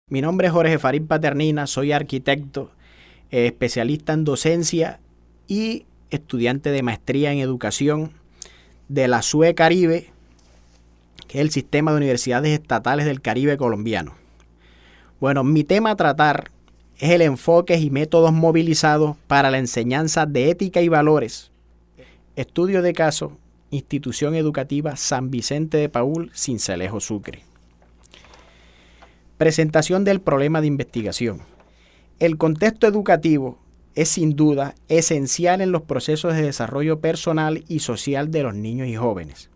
Mi nombre es Jorge Farid Paternina, soy arquitecto, especialista en docencia y estudiante de maestría en educación de la SUE Caribe, que es el Sistema de Universidades Estatales del Caribe colombiano. Bueno, mi tema a tratar es el enfoque y métodos movilizados para la enseñanza de ética y valores. Estudio de caso, Institución Educativa San Vicente de Paúl, Sincelejo, Sucre. Presentación del problema de investigación. El contexto educativo es sin duda esencial en los procesos de desarrollo personal y social de los niños y jóvenes.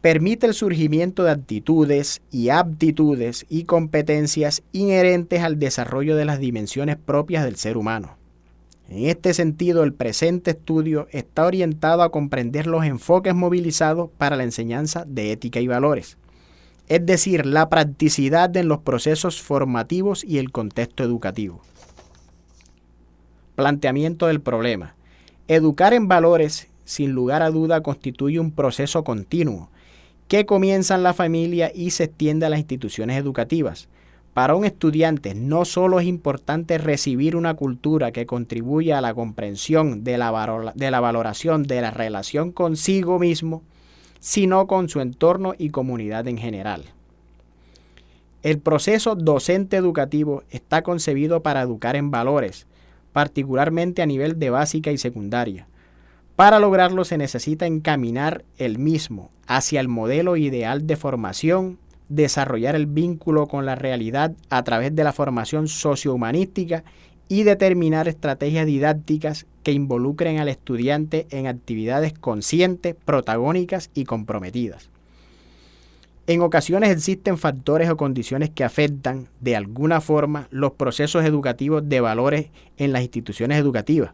Permite el surgimiento de actitudes y aptitudes y competencias inherentes al desarrollo de las dimensiones propias del ser humano. En este sentido, el presente estudio está orientado a comprender los enfoques movilizados para la enseñanza de ética y valores, es decir, la practicidad en los procesos formativos y el contexto educativo. Planteamiento del problema. Educar en valores, sin lugar a duda, constituye un proceso continuo que comienza en la familia y se extiende a las instituciones educativas. Para un estudiante no solo es importante recibir una cultura que contribuya a la comprensión de la valoración de la relación consigo mismo, sino con su entorno y comunidad en general. El proceso docente educativo está concebido para educar en valores, particularmente a nivel de básica y secundaria. Para lograrlo se necesita encaminar el mismo hacia el modelo ideal de formación, desarrollar el vínculo con la realidad a través de la formación sociohumanística y determinar estrategias didácticas que involucren al estudiante en actividades conscientes, protagónicas y comprometidas. En ocasiones existen factores o condiciones que afectan de alguna forma los procesos educativos de valores en las instituciones educativas.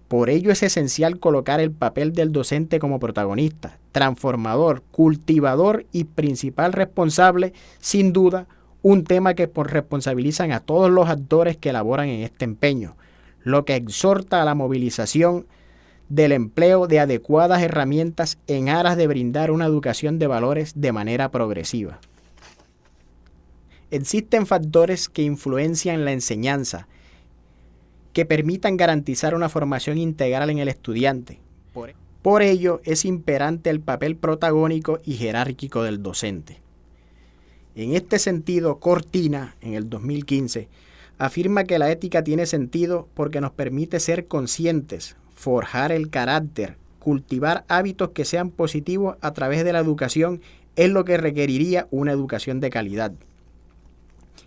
Por ello es esencial colocar el papel del docente como protagonista, transformador, cultivador y principal responsable, sin duda, un tema que responsabilizan a todos los actores que elaboran en este empeño, lo que exhorta a la movilización del empleo de adecuadas herramientas en aras de brindar una educación de valores de manera progresiva. Existen factores que influencian la enseñanza, que permitan garantizar una formación integral en el estudiante. Por ello, es imperante el papel protagónico y jerárquico del docente. En este sentido, Cortina, en el 2015, afirma que la ética tiene sentido porque nos permite ser conscientes, forjar el carácter, cultivar hábitos que sean positivos a través de la educación es lo que requeriría una educación de calidad.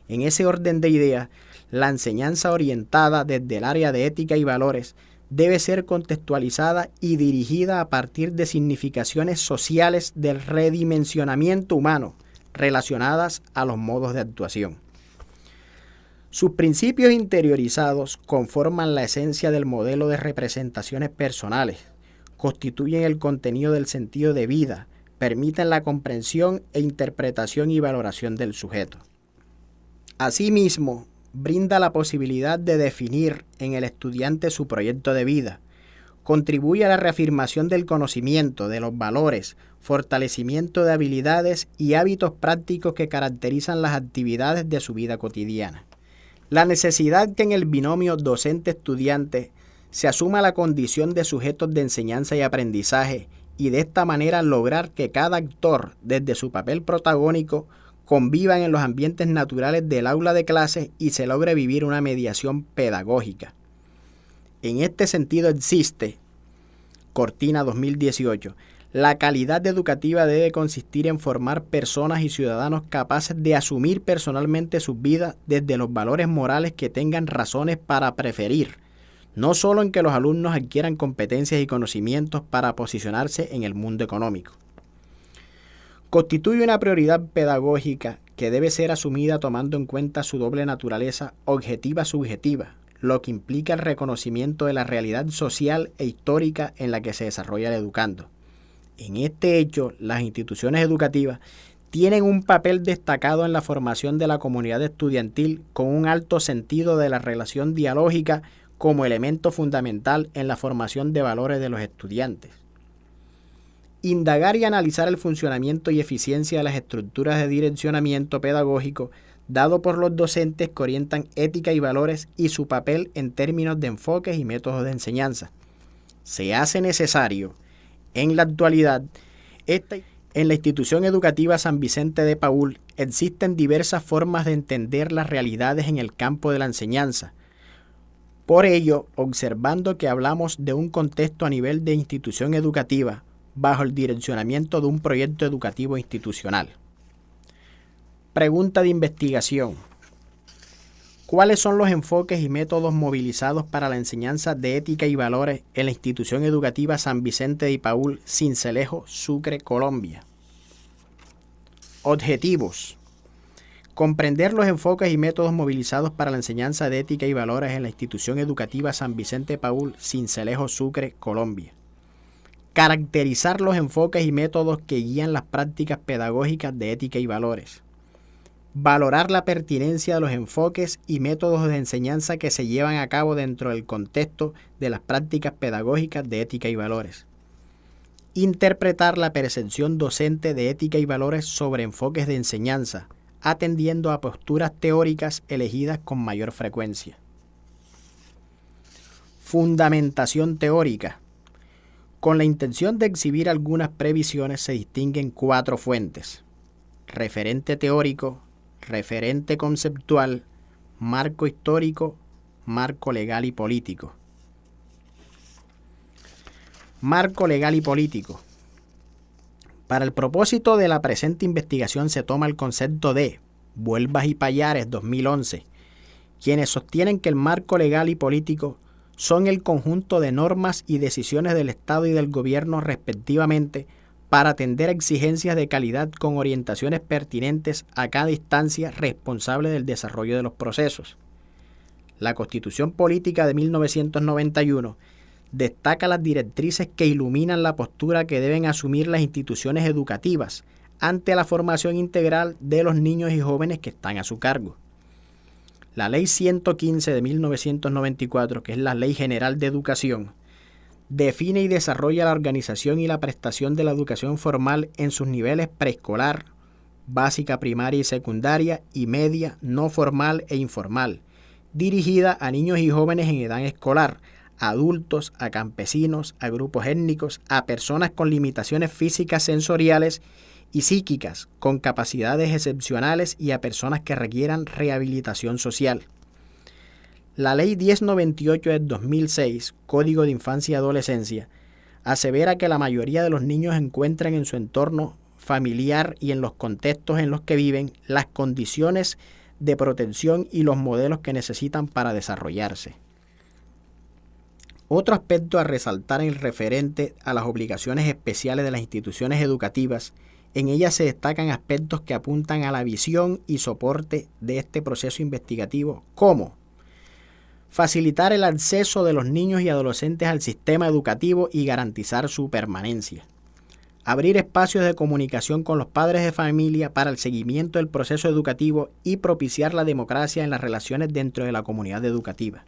En ese orden de ideas, la enseñanza orientada desde el área de ética y valores debe ser contextualizada y dirigida a partir de significaciones sociales del redimensionamiento humano relacionadas a los modos de actuación. Sus principios interiorizados conforman la esencia del modelo de representaciones personales, constituyen el contenido del sentido de vida, permiten la comprensión e interpretación y valoración del sujeto. Asimismo, brinda la posibilidad de definir en el estudiante su proyecto de vida, contribuye a la reafirmación del conocimiento, de los valores, fortalecimiento de habilidades y hábitos prácticos que caracterizan las actividades de su vida cotidiana. La necesidad que en el binomio docente-estudiante se asuma la condición de sujetos de enseñanza y aprendizaje y de esta manera lograr que cada actor, desde su papel protagónico, convivan en los ambientes naturales del aula de clases y se logre vivir una mediación pedagógica. En este sentido existe, Cortina 2018, la calidad educativa debe consistir en formar personas y ciudadanos capaces de asumir personalmente sus vidas desde los valores morales que tengan razones para preferir, no solo en que los alumnos adquieran competencias y conocimientos para posicionarse en el mundo económico. Constituye una prioridad pedagógica que debe ser asumida tomando en cuenta su doble naturaleza objetiva-subjetiva, lo que implica el reconocimiento de la realidad social e histórica en la que se desarrolla el educando. En este hecho, las instituciones educativas tienen un papel destacado en la formación de la comunidad estudiantil con un alto sentido de la relación dialógica como elemento fundamental en la formación de valores de los estudiantes. Indagar y analizar el funcionamiento y eficiencia de las estructuras de direccionamiento pedagógico dado por los docentes que orientan ética y valores y su papel en términos de enfoques y métodos de enseñanza. Se hace necesario, en la actualidad, en la institución educativa San Vicente de Paúl existen diversas formas de entender las realidades en el campo de la enseñanza. Por ello, observando que hablamos de un contexto a nivel de institución educativa, bajo el direccionamiento de un proyecto educativo institucional. Pregunta de investigación. ¿Cuáles son los enfoques y métodos movilizados para la enseñanza de ética y valores en la institución educativa San Vicente de Paúl, Sincelejo, Sucre, Colombia? Objetivos. Comprender los enfoques y métodos movilizados para la enseñanza de ética y valores en la institución educativa San Vicente de Paúl, Sincelejo, Sucre, Colombia. Caracterizar los enfoques y métodos que guían las prácticas pedagógicas de ética y valores. Valorar la pertinencia de los enfoques y métodos de enseñanza que se llevan a cabo dentro del contexto de las prácticas pedagógicas de ética y valores. Interpretar la percepción docente de ética y valores sobre enfoques de enseñanza, atendiendo a posturas teóricas elegidas con mayor frecuencia. Fundamentación teórica. Con la intención de exhibir algunas previsiones se distinguen 4 fuentes: referente teórico, referente conceptual, marco histórico, marco legal y político. Marco legal y político. Para el propósito de la presente investigación se toma el concepto de Vuelvas y Pallares 2011, quienes sostienen que el marco legal y político son el conjunto de normas y decisiones del Estado y del Gobierno respectivamente para atender a exigencias de calidad con orientaciones pertinentes a cada instancia responsable del desarrollo de los procesos. La Constitución Política de 1991 destaca las directrices que iluminan la postura que deben asumir las instituciones educativas ante la formación integral de los niños y jóvenes que están a su cargo. La Ley 115 de 1994, que es la Ley General de Educación, define y desarrolla la organización y la prestación de la educación formal en sus niveles preescolar, básica, primaria y secundaria, y media, no formal e informal, dirigida a niños y jóvenes en edad escolar, a adultos, a campesinos, a grupos étnicos, a personas con limitaciones físicas, sensoriales y psíquicas, con capacidades excepcionales y a personas que requieran rehabilitación social. La Ley 1098 del 2006, Código de Infancia y Adolescencia, asevera que la mayoría de los niños encuentran en su entorno familiar y en los contextos en los que viven las condiciones de protección y los modelos que necesitan para desarrollarse. Otro aspecto a resaltar en el referente a las obligaciones especiales de las instituciones educativas, en ellas se destacan aspectos que apuntan a la visión y soporte de este proceso investigativo, como facilitar el acceso de los niños y adolescentes al sistema educativo y garantizar su permanencia. Abrir espacios de comunicación con los padres de familia para el seguimiento del proceso educativo y propiciar la democracia en las relaciones dentro de la comunidad educativa.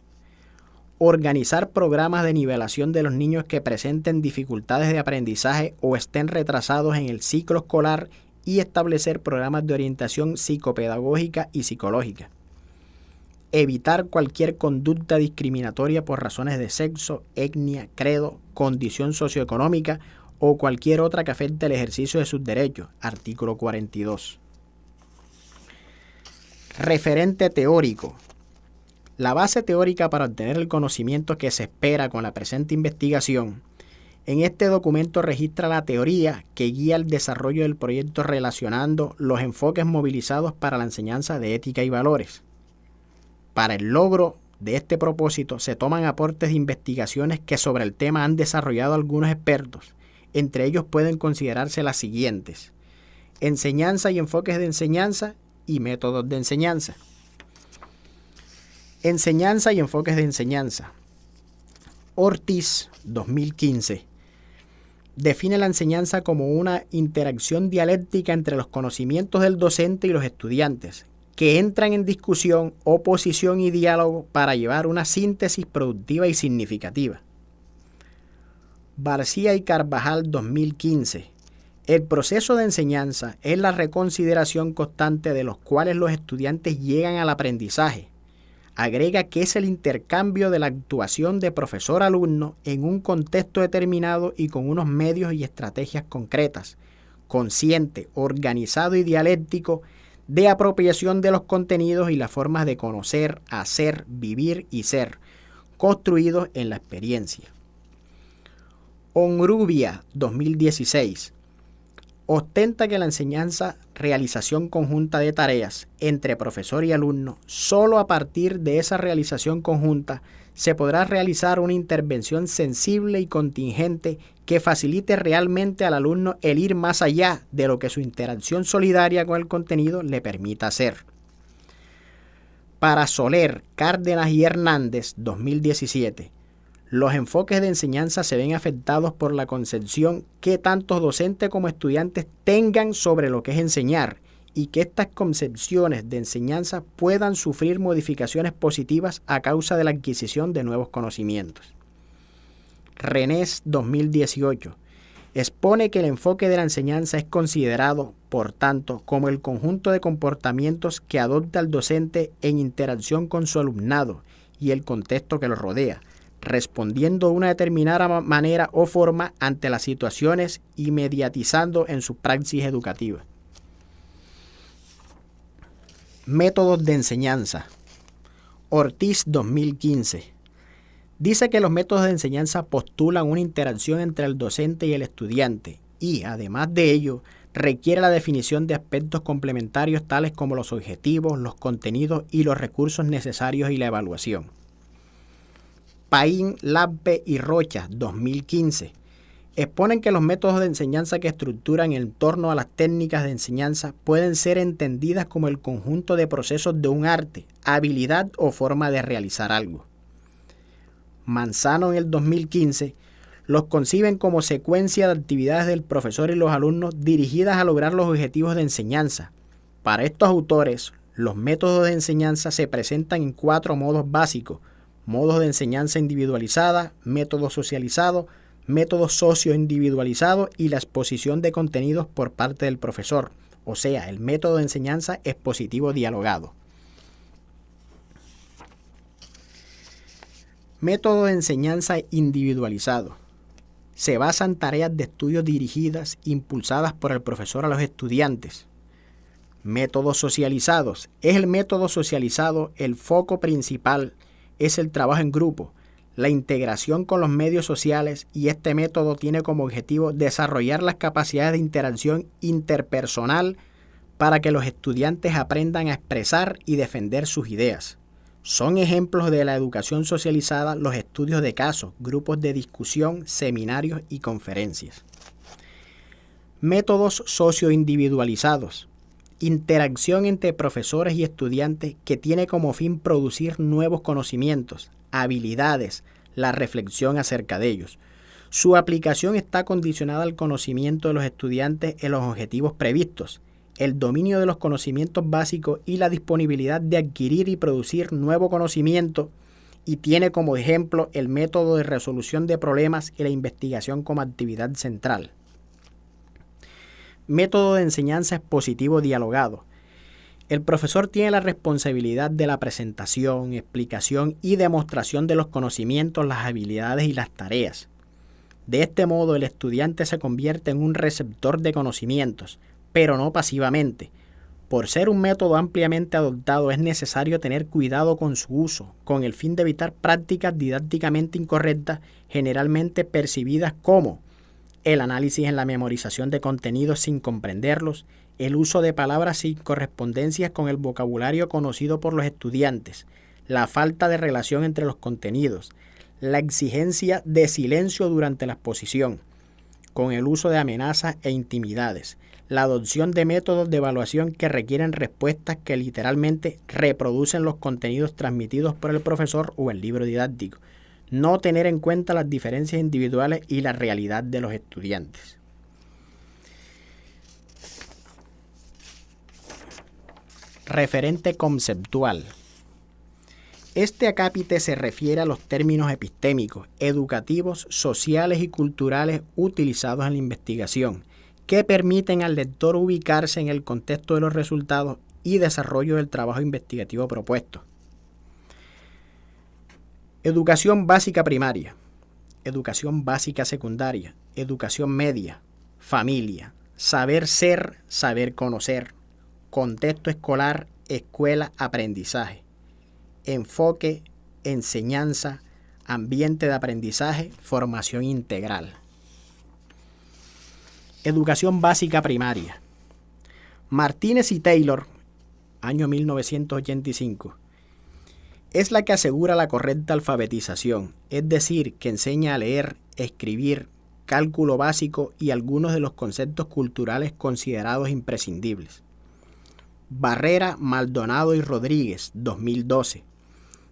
Organizar programas de nivelación de los niños que presenten dificultades de aprendizaje o estén retrasados en el ciclo escolar y establecer programas de orientación psicopedagógica y psicológica. Evitar cualquier conducta discriminatoria por razones de sexo, etnia, credo, condición socioeconómica o cualquier otra que afecte el ejercicio de sus derechos. Artículo 42. Referente teórico. La base teórica para obtener el conocimiento que se espera con la presente investigación. En este documento registra la teoría que guía el desarrollo del proyecto relacionando los enfoques movilizados para la enseñanza de ética y valores. Para el logro de este propósito se toman aportes de investigaciones que sobre el tema han desarrollado algunos expertos. Entre ellos pueden considerarse las siguientes: enseñanza y enfoques de enseñanza y métodos de enseñanza. Enseñanza y enfoques de enseñanza. Ortiz, 2015, define la enseñanza como una interacción dialéctica entre los conocimientos del docente y los estudiantes, que entran en discusión, oposición y diálogo para llevar una síntesis productiva y significativa. García y Carvajal, 2015, El proceso de enseñanza es la reconsideración constante de los cuales los estudiantes llegan al aprendizaje. Agrega que es el intercambio de la actuación de profesor-alumno en un contexto determinado y con unos medios y estrategias concretas, consciente, organizado y dialéctico, de apropiación de los contenidos y las formas de conocer, hacer, vivir y ser, construidos en la experiencia. Onrubia, 2016. Ostenta que la enseñanza, realización conjunta de tareas entre profesor y alumno, solo a partir de esa realización conjunta se podrá realizar una intervención sensible y contingente que facilite realmente al alumno el ir más allá de lo que su interacción solidaria con el contenido le permita hacer. Para Soler, Cárdenas y Hernández, 2017. Los enfoques de enseñanza se ven afectados por la concepción que tanto docentes como estudiantes tengan sobre lo que es enseñar y que estas concepciones de enseñanza puedan sufrir modificaciones positivas a causa de la adquisición de nuevos conocimientos. Renés, 2018. Expone que el enfoque de la enseñanza es considerado, por tanto, como el conjunto de comportamientos que adopta el docente en interacción con su alumnado y el contexto que lo rodea, respondiendo de una determinada manera o forma ante las situaciones y mediatizando en su praxis educativa. Métodos de enseñanza. Ortiz, 2015. Dice que los métodos de enseñanza postulan una interacción entre el docente y el estudiante y, además de ello, requiere la definición de aspectos complementarios tales como los objetivos, los contenidos y los recursos necesarios y la evaluación. Paín, Lampe y Rocha, 2015. Exponen que los métodos de enseñanza que estructuran en torno a las técnicas de enseñanza pueden ser entendidas como el conjunto de procesos de un arte, habilidad o forma de realizar algo. Manzano, en el 2015, los conciben como secuencia de actividades del profesor y los alumnos dirigidas a lograr los objetivos de enseñanza. Para estos autores, los métodos de enseñanza se presentan en 4 modos básicos: modos de enseñanza individualizada, método socializado, método socio-individualizado y la exposición de contenidos por parte del profesor, o sea, el método de enseñanza expositivo dialogado. Método de enseñanza individualizado. Se basa en tareas de estudio dirigidas, impulsadas por el profesor a los estudiantes. Métodos socializados. Es el método socializado, el foco principal es el trabajo en grupo, la integración con los medios sociales, y este método tiene como objetivo desarrollar las capacidades de interacción interpersonal para que los estudiantes aprendan a expresar y defender sus ideas. Son ejemplos de la educación socializada los estudios de caso, grupos de discusión, seminarios y conferencias. Métodos socioindividualizados. Interacción entre profesores y estudiantes que tiene como fin producir nuevos conocimientos, habilidades, la reflexión acerca de ellos. Su aplicación está condicionada al conocimiento de los estudiantes en los objetivos previstos, el dominio de los conocimientos básicos y la disponibilidad de adquirir y producir nuevo conocimiento, y tiene como ejemplo el método de resolución de problemas y la investigación como actividad central. Método de enseñanza expositivo dialogado. El profesor tiene la responsabilidad de la presentación, explicación y demostración de los conocimientos, las habilidades y las tareas. De este modo, el estudiante se convierte en un receptor de conocimientos, pero no pasivamente. Por ser un método ampliamente adoptado, es necesario tener cuidado con su uso, con el fin de evitar prácticas didácticamente incorrectas, generalmente percibidas como el análisis en la memorización de contenidos sin comprenderlos, el uso de palabras sin correspondencias con el vocabulario conocido por los estudiantes, la falta de relación entre los contenidos, la exigencia de silencio durante la exposición, con el uso de amenazas e intimidades, la adopción de métodos de evaluación que requieren respuestas que literalmente reproducen los contenidos transmitidos por el profesor o el libro didáctico, no tener en cuenta las diferencias individuales y la realidad de los estudiantes. Referente conceptual. Este acápite se refiere a los términos epistémicos, educativos, sociales y culturales utilizados en la investigación, que permiten al lector ubicarse en el contexto de los resultados y desarrollo del trabajo investigativo propuesto. Educación básica primaria, educación básica secundaria, educación media, familia, saber ser, saber conocer, contexto escolar, escuela, aprendizaje, enfoque, enseñanza, ambiente de aprendizaje, formación integral. Educación básica primaria. Martínez y Taylor, año 1985, es la que asegura la correcta alfabetización, es decir, que enseña a leer, escribir, cálculo básico y algunos de los conceptos culturales considerados imprescindibles. Barrera, Maldonado y Rodríguez, 2012.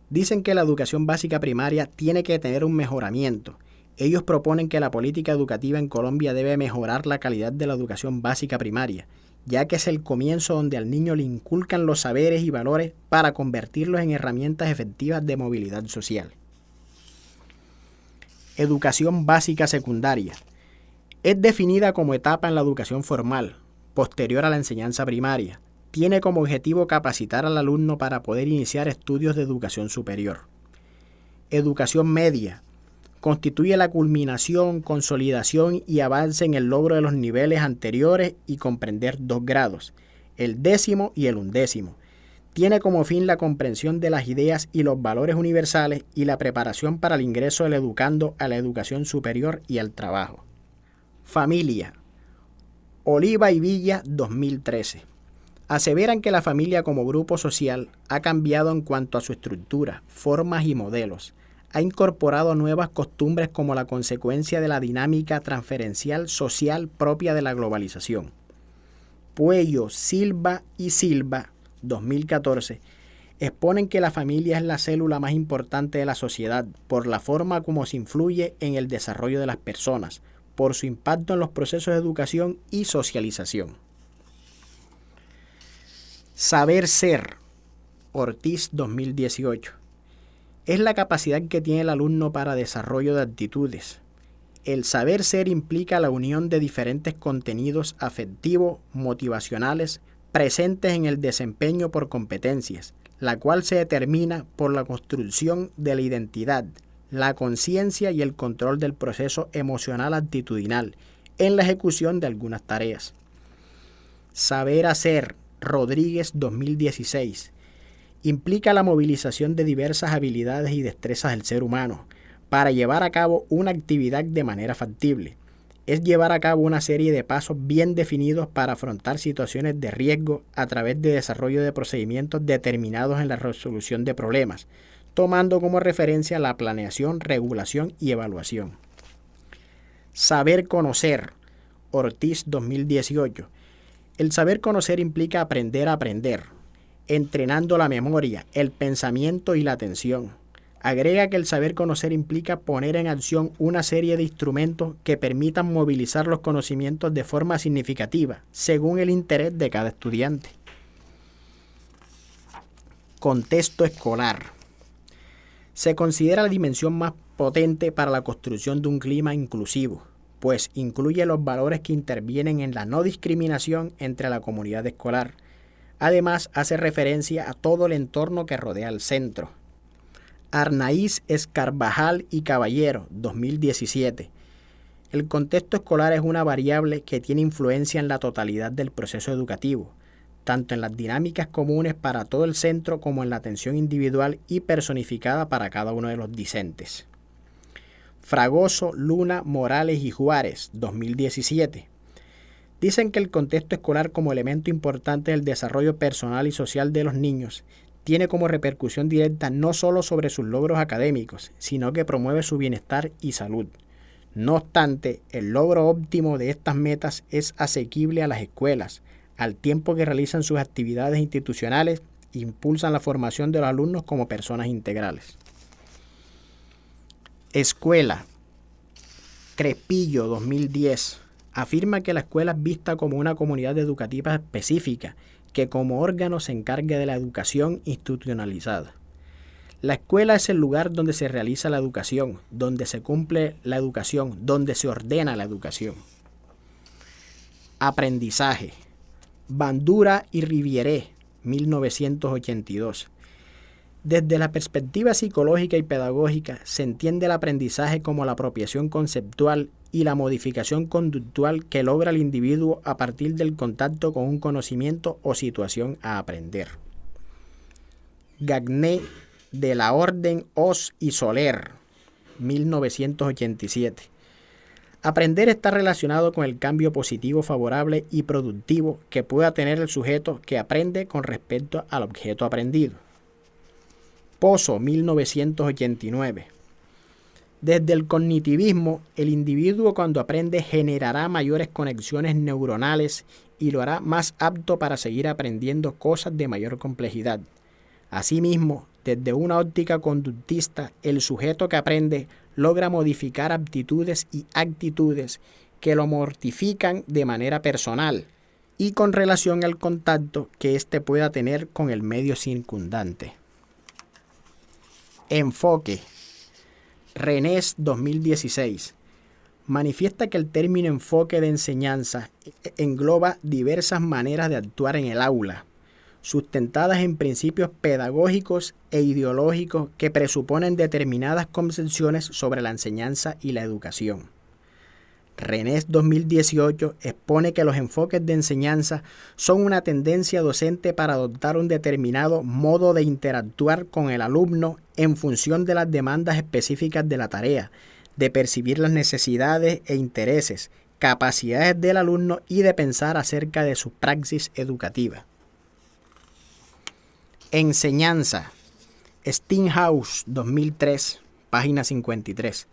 Dicen que la educación básica primaria tiene que tener un mejoramiento. Ellos proponen que la política educativa en Colombia debe mejorar la calidad de la educación básica primaria, ya que es el comienzo donde al niño le inculcan los saberes y valores para convertirlos en herramientas efectivas de movilidad social. Educación básica secundaria. Es definida como etapa en la educación formal, posterior a la enseñanza primaria. Tiene como objetivo capacitar al alumno para poder iniciar estudios de educación superior. Educación media. Constituye la culminación, consolidación y avance en el logro de los niveles anteriores y comprender 2 grados, el 10º y el 11º. Tiene como fin la comprensión de las ideas y los valores universales y la preparación para el ingreso del educando a la educación superior y al trabajo. Familia. Oliva y Villa, 2013. Aseveran que la familia como grupo social ha cambiado en cuanto a su estructura, formas y modelos. Ha incorporado nuevas costumbres como la consecuencia de la dinámica transferencial social propia de la globalización. Puello, Silva y Silva, 2014, exponen que la familia es la célula más importante de la sociedad por la forma como se influye en el desarrollo de las personas, por su impacto en los procesos de educación y socialización. Saber ser, Ortiz, 2018. Es la capacidad que tiene el alumno para desarrollo de actitudes. El saber ser implica la unión de diferentes contenidos afectivos, motivacionales, presentes en el desempeño por competencias, la cual se determina por la construcción de la identidad, la conciencia y el control del proceso emocional actitudinal en la ejecución de algunas tareas. Saber hacer, Rodríguez, 2016. Implica la movilización de diversas habilidades y destrezas del ser humano para llevar a cabo una actividad de manera factible. Es llevar a cabo una serie de pasos bien definidos para afrontar situaciones de riesgo a través de desarrollo de procedimientos determinados en la resolución de problemas, tomando como referencia la planeación, regulación y evaluación. Saber conocer, Ortiz, 2018. El saber conocer implica aprender a aprender, entrenando la memoria, el pensamiento y la atención. Agrega que el saber conocer implica poner en acción una serie de instrumentos que permitan movilizar los conocimientos de forma significativa, según el interés de cada estudiante. Contexto escolar. Se considera la dimensión más potente para la construcción de un clima inclusivo, pues incluye los valores que intervienen en la no discriminación entre la comunidad escolar. Además, hace referencia a todo el entorno que rodea al centro. Arnaiz, Escarvajal y Caballero, 2017. El contexto escolar es una variable que tiene influencia en la totalidad del proceso educativo, tanto en las dinámicas comunes para todo el centro como en la atención individual y personificada para cada uno de los discentes. Fragoso, Luna, Morales y Juárez, 2017. Dicen que el contexto escolar como elemento importante del desarrollo personal y social de los niños tiene como repercusión directa no solo sobre sus logros académicos, sino que promueve su bienestar y salud. No obstante, el logro óptimo de estas metas es asequible a las escuelas, al tiempo que realizan sus actividades institucionales e impulsan la formación de los alumnos como personas integrales. Escuela. Crespillo, 2010. Afirma que la escuela es vista como una comunidad educativa específica que como órgano se encarga de la educación institucionalizada. La escuela es el lugar donde se realiza la educación, donde se cumple la educación, donde se ordena la educación. Aprendizaje. Bandura y Riviere, 1982. Desde la perspectiva psicológica y pedagógica, se entiende el aprendizaje como la apropiación conceptual y la modificación conductual que logra el individuo a partir del contacto con un conocimiento o situación a aprender. Gagné, de la Orden, Oz y Soler, 1987. Aprender está relacionado con el cambio positivo, favorable y productivo que pueda tener el sujeto que aprende con respecto al objeto aprendido. Pozo, 1989. Desde el cognitivismo, el individuo cuando aprende generará mayores conexiones neuronales y lo hará más apto para seguir aprendiendo cosas de mayor complejidad. Asimismo, desde una óptica conductista, el sujeto que aprende logra modificar aptitudes y actitudes que lo mortifican de manera personal y con relación al contacto que éste pueda tener con el medio circundante. Enfoque. Renés, 2016. Manifiesta que el término enfoque de enseñanza engloba diversas maneras de actuar en el aula, sustentadas en principios pedagógicos e ideológicos que presuponen determinadas concepciones sobre la enseñanza y la educación. Renés 2018 expone que los enfoques de enseñanza son una tendencia docente para adoptar un determinado modo de interactuar con el alumno en función de las demandas específicas de la tarea, de percibir las necesidades e intereses, capacidades del alumno y de pensar acerca de su praxis educativa. Enseñanza. Steinhaus, 2003, página 53.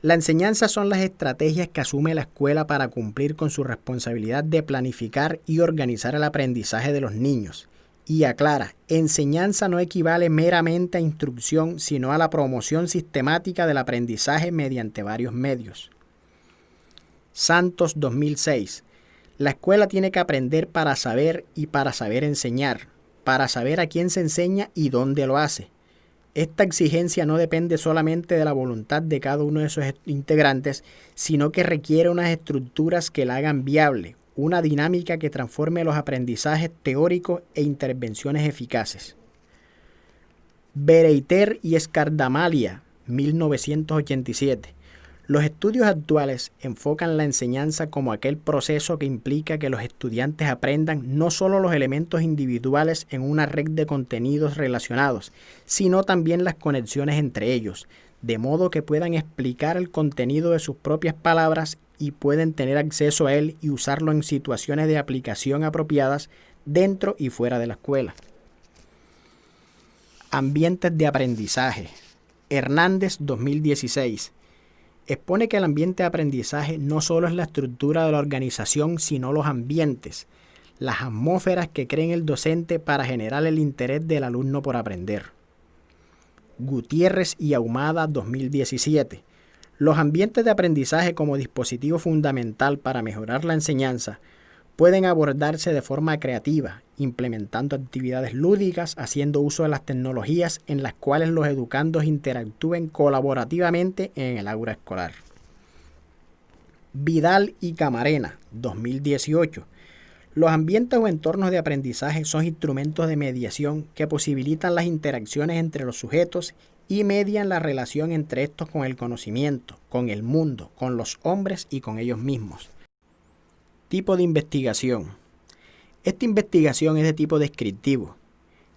La enseñanza son las estrategias que asume la escuela para cumplir con su responsabilidad de planificar y organizar el aprendizaje de los niños. Y aclara, enseñanza no equivale meramente a instrucción, sino a la promoción sistemática del aprendizaje mediante varios medios. Santos, 2006. La escuela tiene que aprender para saber y para saber enseñar, para saber a quién se enseña y dónde lo hace. Esta exigencia no depende solamente de la voluntad de cada uno de sus integrantes, sino que requiere unas estructuras que la hagan viable, una dinámica que transforme los aprendizajes teóricos e intervenciones eficaces. Bereiter y Escardamalia, 1987. Los estudios actuales enfocan la enseñanza como aquel proceso que implica que los estudiantes aprendan no solo los elementos individuales en una red de contenidos relacionados, sino también las conexiones entre ellos, de modo que puedan explicar el contenido de sus propias palabras y pueden tener acceso a él y usarlo en situaciones de aplicación apropiadas dentro y fuera de la escuela. Ambientes de aprendizaje. Hernández, 2016. Expone que el ambiente de aprendizaje no solo es la estructura de la organización, sino los ambientes, las atmósferas que cree el docente para generar el interés del alumno por aprender. Gutiérrez y Ahumada, 2017. Los ambientes de aprendizaje como dispositivo fundamental para mejorar la enseñanza pueden abordarse de forma creativa, implementando actividades lúdicas, haciendo uso de las tecnologías en las cuales los educandos interactúen colaborativamente en el aula escolar. Vidal y Camarena, 2018. Los ambientes o entornos de aprendizaje son instrumentos de mediación que posibilitan las interacciones entre los sujetos y median la relación entre estos con el conocimiento, con el mundo, con los hombres y con ellos mismos. Tipo de investigación. Esta investigación es de tipo descriptivo.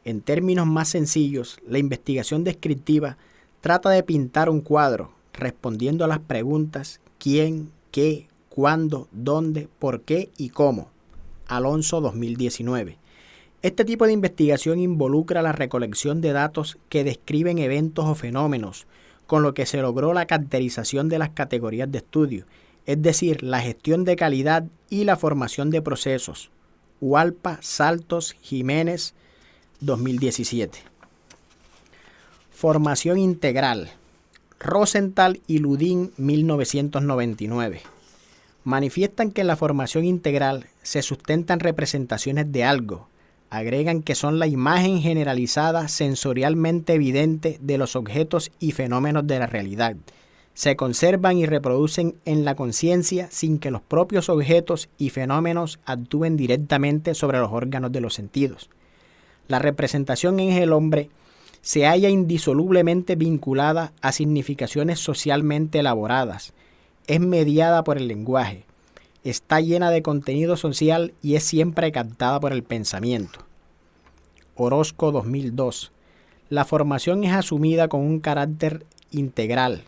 En términos más sencillos, la investigación descriptiva trata de pintar un cuadro, respondiendo a las preguntas ¿quién?, ¿qué?, ¿cuándo?, ¿dónde?, ¿por qué? Y ¿cómo? Alonso, 2019. Este tipo de investigación involucra la recolección de datos que describen eventos o fenómenos, con lo que se logró la caracterización de las categorías de estudio, es decir, la gestión de calidad y la formación de procesos. Hualpa, Saltos, Jiménez, 2017. Formación integral. Rosenthal y Ludin, 1999. Manifiestan que en la formación integral se sustentan representaciones de algo. Agregan que son la imagen generalizada sensorialmente evidente de los objetos y fenómenos de la realidad, Se conservan y reproducen en la conciencia sin que los propios objetos y fenómenos actúen directamente sobre los órganos de los sentidos. La representación en el hombre se halla indisolublemente vinculada a significaciones socialmente elaboradas, es mediada por el lenguaje, está llena de contenido social y es siempre captada por el pensamiento. Orozco 2002. La formación es asumida con un carácter integral,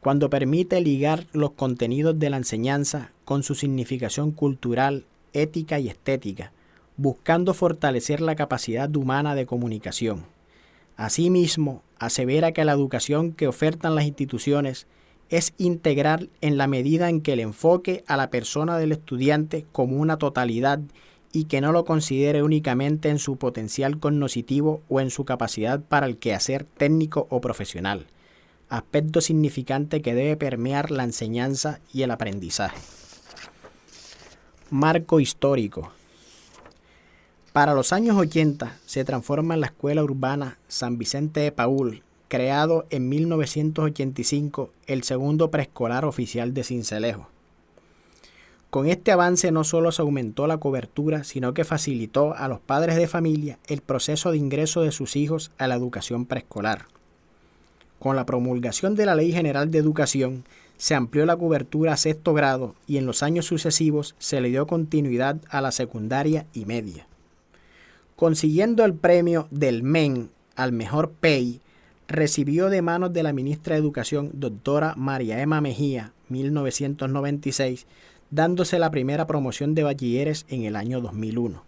cuando permite ligar los contenidos de la enseñanza con su significación cultural, ética y estética, buscando fortalecer la capacidad humana de comunicación. Asimismo, asevera que la educación que ofertan las instituciones es integral en la medida en que el enfoque a la persona del estudiante como una totalidad y que no lo considere únicamente en su potencial cognoscitivo o en su capacidad para el quehacer técnico o profesional, aspecto significante que debe permear la enseñanza y el aprendizaje. Marco histórico. Para los años 80 se transforma en la Escuela Urbana San Vicente de Paúl, creado en 1985 el segundo preescolar oficial de Sincelejo. Con este avance no solo se aumentó la cobertura, sino que facilitó a los padres de familia el proceso de ingreso de sus hijos a la educación preescolar. Con la promulgación de la Ley General de Educación, se amplió la cobertura a sexto grado y en los años sucesivos se le dio continuidad a la secundaria y media. Consiguiendo el premio del MEN al mejor PEI, recibió de manos de la ministra de Educación, doctora María Emma Mejía, 1996, dándose la primera promoción de bachilleres en el año 2001.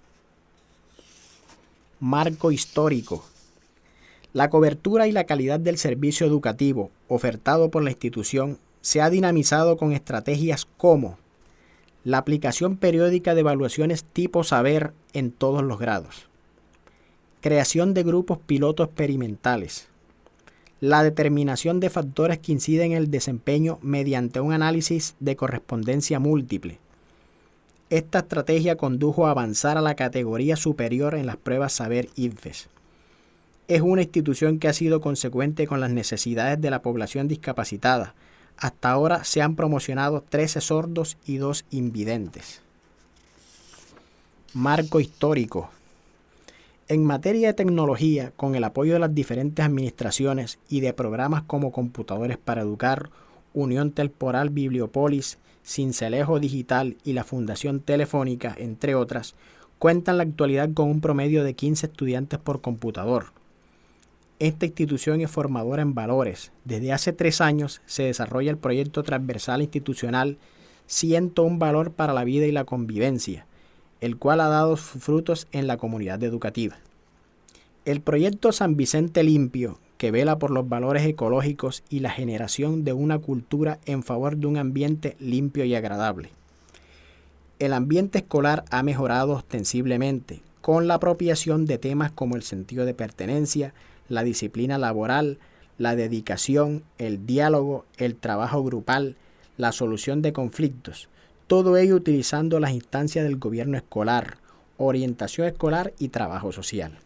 Marco histórico. La cobertura y la calidad del servicio educativo ofertado por la institución se ha dinamizado con estrategias como la aplicación periódica de evaluaciones tipo saber en todos los grados, creación de grupos piloto experimentales, la determinación de factores que inciden en el desempeño mediante un análisis de correspondencia múltiple. Esta estrategia condujo a avanzar a la categoría superior en las pruebas Saber INFES. Es una institución que ha sido consecuente con las necesidades de la población discapacitada. Hasta ahora se han promocionado 13 sordos y 2 invidentes. Marco histórico. En materia de tecnología, con el apoyo de las diferentes administraciones y de programas como Computadores para Educar, Unión Temporal Bibliopolis, Sincelejo Digital y la Fundación Telefónica, entre otras, cuentan en la actualidad con un promedio de 15 estudiantes por computador. Esta institución es formadora en valores. Desde hace 3 años se desarrolla el proyecto transversal institucional 101 Valor para la Vida y la Convivencia, el cual ha dado frutos en la comunidad educativa. El proyecto San Vicente Limpio, que vela por los valores ecológicos y la generación de una cultura en favor de un ambiente limpio y agradable. El ambiente escolar ha mejorado ostensiblemente con la apropiación de temas como el sentido de pertenencia, la disciplina laboral, la dedicación, el diálogo, el trabajo grupal, la solución de conflictos, todo ello utilizando las instancias del gobierno escolar, orientación escolar y trabajo social.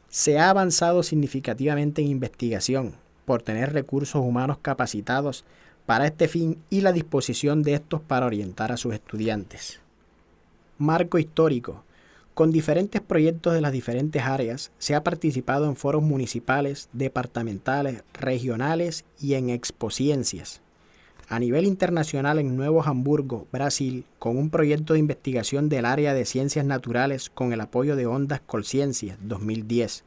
Se ha avanzado significativamente en investigación por tener recursos humanos capacitados para este fin y la disposición de estos para orientar a sus estudiantes. Marco histórico. Con diferentes proyectos de las diferentes áreas, se ha participado en foros municipales, departamentales, regionales y en expociencias. A nivel internacional en Nuevo Hamburgo, Brasil, con un proyecto de investigación del área de ciencias naturales con el apoyo de Ondas Colciencias 2010.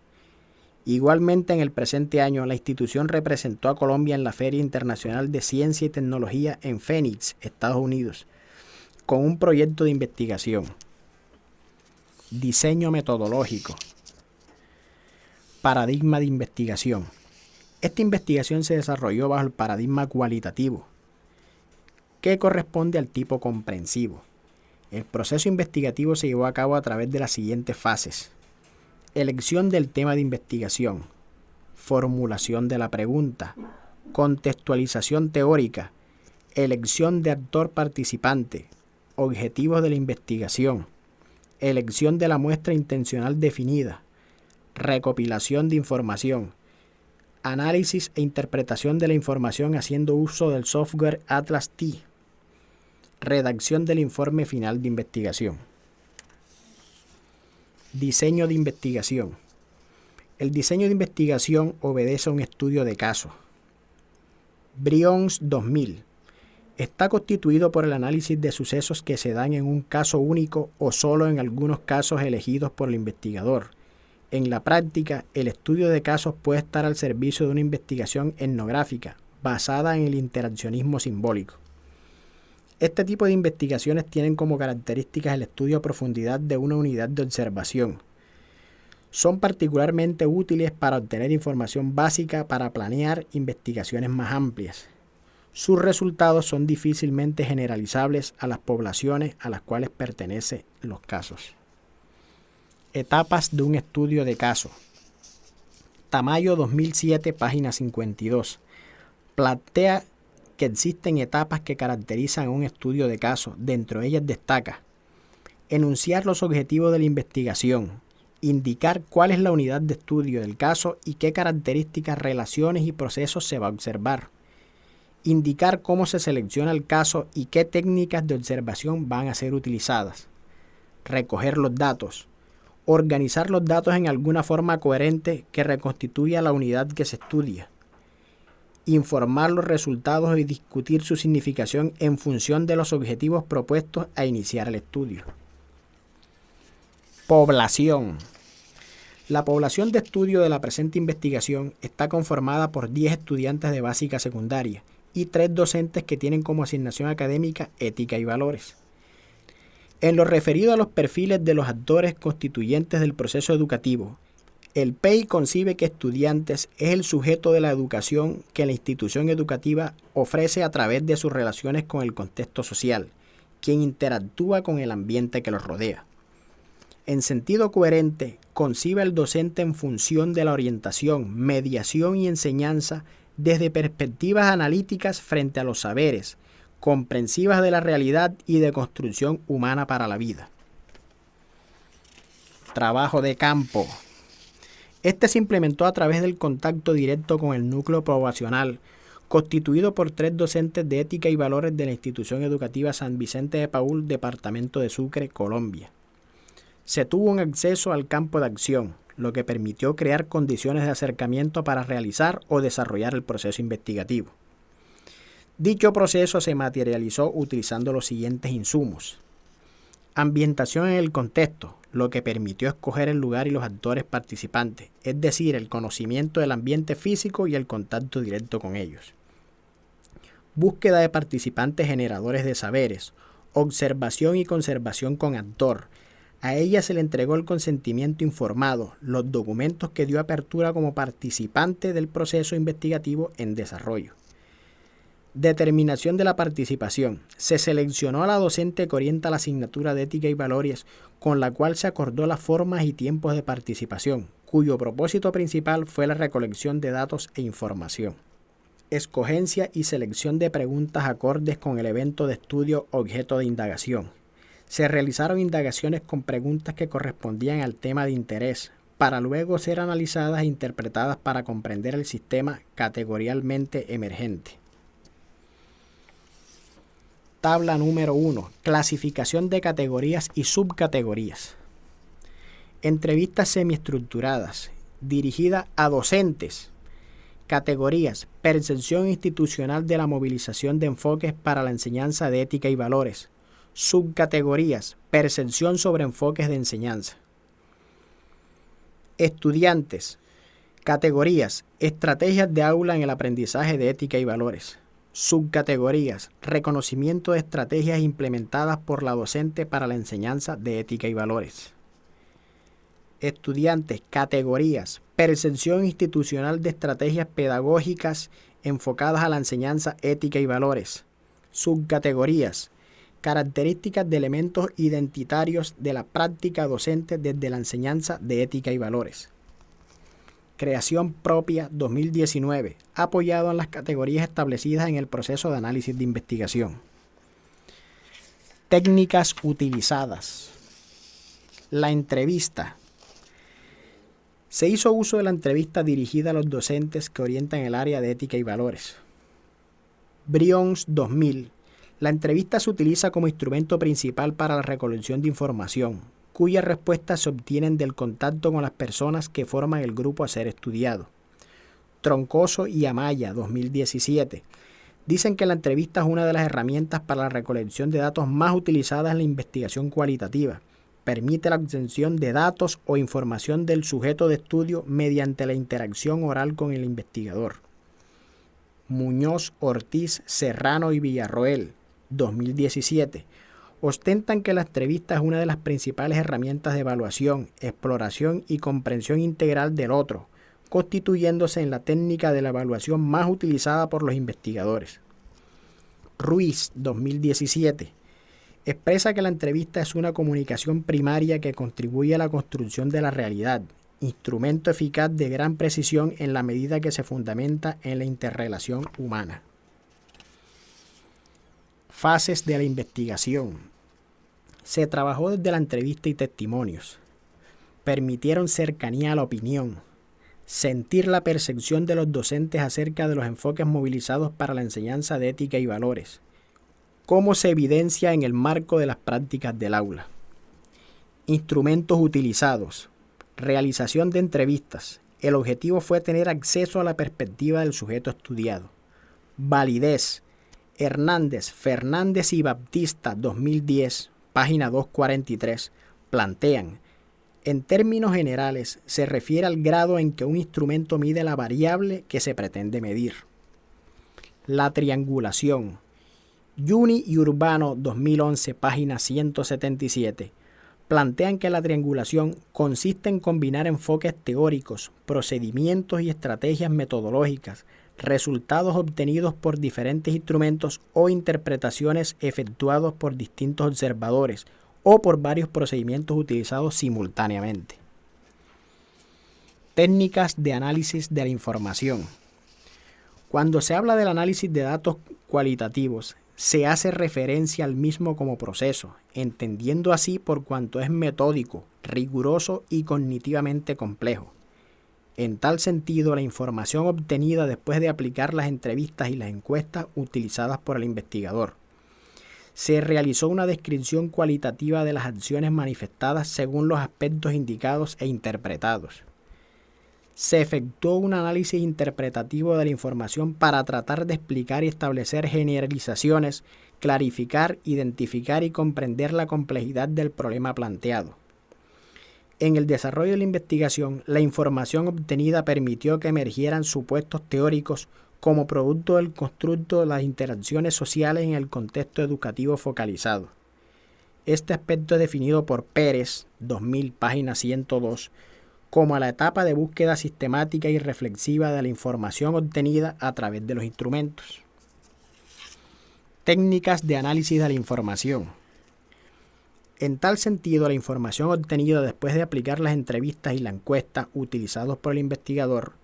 Igualmente en el presente año, la institución representó a Colombia en la Feria Internacional de Ciencia y Tecnología en Phoenix, Estados Unidos, con un proyecto de investigación. Diseño metodológico. Paradigma de investigación. Esta investigación se desarrolló bajo el paradigma cualitativo, que corresponde al tipo comprensivo. El proceso investigativo se llevó a cabo a través de las siguientes fases: elección del tema de investigación, formulación de la pregunta, contextualización teórica, elección de actor participante, objetivos de la investigación, elección de la muestra intencional definida, recopilación de información, Análisis e interpretación de la información haciendo uso del software Atlas T. Redacción del informe final de investigación. Diseño de investigación. El diseño de investigación obedece a un estudio de caso. Brions 2000. Está constituido por el análisis de sucesos que se dan en un caso único o solo en algunos casos elegidos por el investigador. En la práctica, el estudio de casos puede estar al servicio de una investigación etnográfica basada en el interaccionismo simbólico. Este tipo de investigaciones tienen como características el estudio a profundidad de una unidad de observación. Son particularmente útiles para obtener información básica para planear investigaciones más amplias. Sus resultados son difícilmente generalizables a las poblaciones a las cuales pertenecen los casos. Etapas de un estudio de caso. Tamayo 2007, página 52. Plantea que existen etapas que caracterizan un estudio de caso. Dentro de ellas destaca: enunciar los objetivos de la investigación, indicar cuál es la unidad de estudio del caso y qué características, relaciones y procesos se va a observar, indicar cómo se selecciona el caso y qué técnicas de observación van a ser utilizadas, recoger los datos, organizar los datos en alguna forma coherente que reconstituya la unidad que se estudia, informar los resultados y discutir su significación en función de los objetivos propuestos a iniciar el estudio. Población. La población de estudio de la presente investigación está conformada por 10 estudiantes de básica secundaria y 3 docentes que tienen como asignación académica ética y valores. En lo referido a los perfiles de los actores constituyentes del proceso educativo, el PEI concibe que estudiantes es el sujeto de la educación que la institución educativa ofrece a través de sus relaciones con el contexto social, quien interactúa con el ambiente que los rodea. En sentido coherente, concibe al docente en función de la orientación, mediación y enseñanza desde perspectivas analíticas frente a los saberes, comprensivas de la realidad y de construcción humana para la vida. Trabajo de campo. Este se implementó a través del contacto directo con el núcleo poblacional, constituido por 3 docentes de ética y valores de la institución educativa San Vicente de Paúl, departamento de Sucre, Colombia. Se tuvo un acceso al campo de acción, lo que permitió crear condiciones de acercamiento para realizar o desarrollar el proceso investigativo. Dicho proceso se materializó utilizando los siguientes insumos: ambientación en el contexto, lo que permitió escoger el lugar y los actores participantes, es decir, el conocimiento del ambiente físico y el contacto directo con ellos. Búsqueda de participantes generadores de saberes, observación y conservación con actor. A ella se le entregó el consentimiento informado, los documentos que dio apertura como participante del proceso investigativo en desarrollo. Determinación de la participación. Se seleccionó a la docente que orienta la asignatura de ética y valores, con la cual se acordó las formas y tiempos de participación, cuyo propósito principal fue la recolección de datos e información. Escogencia y selección de preguntas acordes con el evento de estudio objeto de indagación. Se realizaron indagaciones con preguntas que correspondían al tema de interés, para luego ser analizadas e interpretadas para comprender el sistema categorialmente emergente. Tabla número 1. Clasificación de categorías y subcategorías. Entrevistas semiestructuradas, dirigidas a docentes. Categorías: percepción institucional de la movilización de enfoques para la enseñanza de ética y valores. Subcategorías: percepción sobre enfoques de enseñanza. Estudiantes. Categorías: estrategias de aula en el aprendizaje de ética y valores. Subcategorías: reconocimiento de estrategias implementadas por la docente para la enseñanza de ética y valores. Estudiantes. Categorías: percepción institucional de estrategias pedagógicas enfocadas a la enseñanza ética y valores. Subcategorías: características de elementos identitarios de la práctica docente desde la enseñanza de ética y valores. Creación propia 2019, apoyado en las categorías establecidas en el proceso de análisis de investigación. Técnicas utilizadas. La entrevista. Se hizo uso de la entrevista dirigida a los docentes que orientan el área de ética y valores. Brions 2000. La entrevista se utiliza como instrumento principal para la recolección de información, cuyas respuestas se obtienen del contacto con las personas que forman el grupo a ser estudiado. Troncoso y Amaya 2017. Dicen que la entrevista es una de las herramientas para la recolección de datos más utilizadas en la investigación cualitativa. Permite la obtención de datos o información del sujeto de estudio mediante la interacción oral con el investigador. Muñoz, Ortiz, Serrano y Villarroel, 2017. Ostentan que la entrevista es una de las principales herramientas de evaluación, exploración y comprensión integral del otro, constituyéndose en la técnica de la evaluación más utilizada por los investigadores. Ruiz, 2017. Expresa que la entrevista es una comunicación primaria que contribuye a la construcción de la realidad, instrumento eficaz de gran precisión en la medida que se fundamenta en la interrelación humana. Fases de la investigación. Se trabajó desde la entrevista y testimonios. Permitieron cercanía a la opinión, sentir la percepción de los docentes acerca de los enfoques movilizados para la enseñanza de ética y valores, cómo se evidencia en el marco de las prácticas del aula. Instrumentos utilizados. Realización de entrevistas. El objetivo fue tener acceso a la perspectiva del sujeto estudiado. Validez. Hernández, Fernández y Baptista, 2010, página 243, plantean: en términos generales, se refiere al grado en que un instrumento mide la variable que se pretende medir. La triangulación. Juni y Urbano, 2011, página 177, plantean que la triangulación consiste en combinar enfoques teóricos, procedimientos y estrategias metodológicas, resultados obtenidos por diferentes instrumentos o interpretaciones efectuados por distintos observadores o por varios procedimientos utilizados simultáneamente. Técnicas de análisis de la información. Cuando se habla del análisis de datos cualitativos, se hace referencia al mismo como proceso, entendiendo así por cuanto es metódico, riguroso y cognitivamente complejo. En tal sentido, la información obtenida después de aplicar las entrevistas y las encuestas utilizadas por el investigador. Se realizó una descripción cualitativa de las acciones manifestadas según los aspectos indicados e interpretados. Se efectuó un análisis interpretativo de la información para tratar de explicar y establecer generalizaciones, clarificar, identificar y comprender la complejidad del problema planteado. En el desarrollo de la investigación, la información obtenida permitió que emergieran supuestos teóricos como producto del constructo de las interacciones sociales en el contexto educativo focalizado. Este aspecto es definido por Pérez, 2000, página 102, como la etapa de búsqueda sistemática y reflexiva de la información obtenida a través de los instrumentos. Técnicas de análisis de la información. En tal sentido, la información obtenida después de aplicar las entrevistas y la encuesta utilizados por el investigador,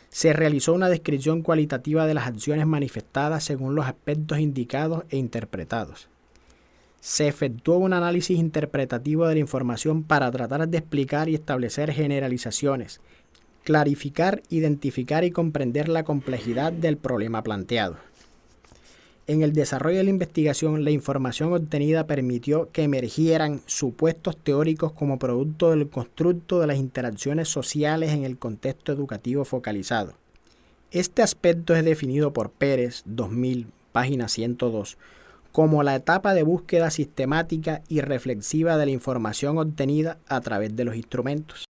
se realizó una descripción cualitativa de las acciones manifestadas según los aspectos indicados e interpretados. Se efectuó un análisis interpretativo de la información para tratar de explicar y establecer generalizaciones, clarificar, identificar y comprender la complejidad del problema planteado. En el desarrollo de la investigación, la información obtenida permitió que emergieran supuestos teóricos como producto del constructo de las interacciones sociales en el contexto educativo focalizado. Este aspecto es definido por Pérez, 2000, página 102, como la etapa de búsqueda sistemática y reflexiva de la información obtenida a través de los instrumentos.